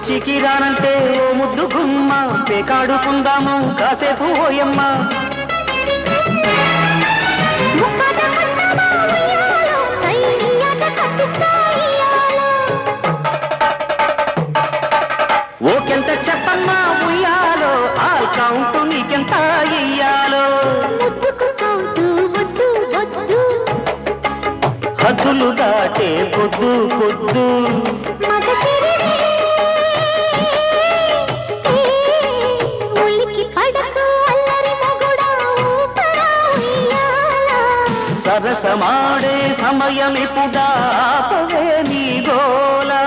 పేచీకి రానంటే ఓ ముద్దు గుమ్మ పేకాడుకుందాము కాసేపు ఓయమ్మ ఓకెంత చెప్పమ్మా ఉయ్యాలో ఆల్ కౌంటు నీకెంత ఇయ్యాలో హద్దులు దాటే పొద్దు పొద్దు సరసమాడే సమయమిపుడా ఆపవే నీ గోలా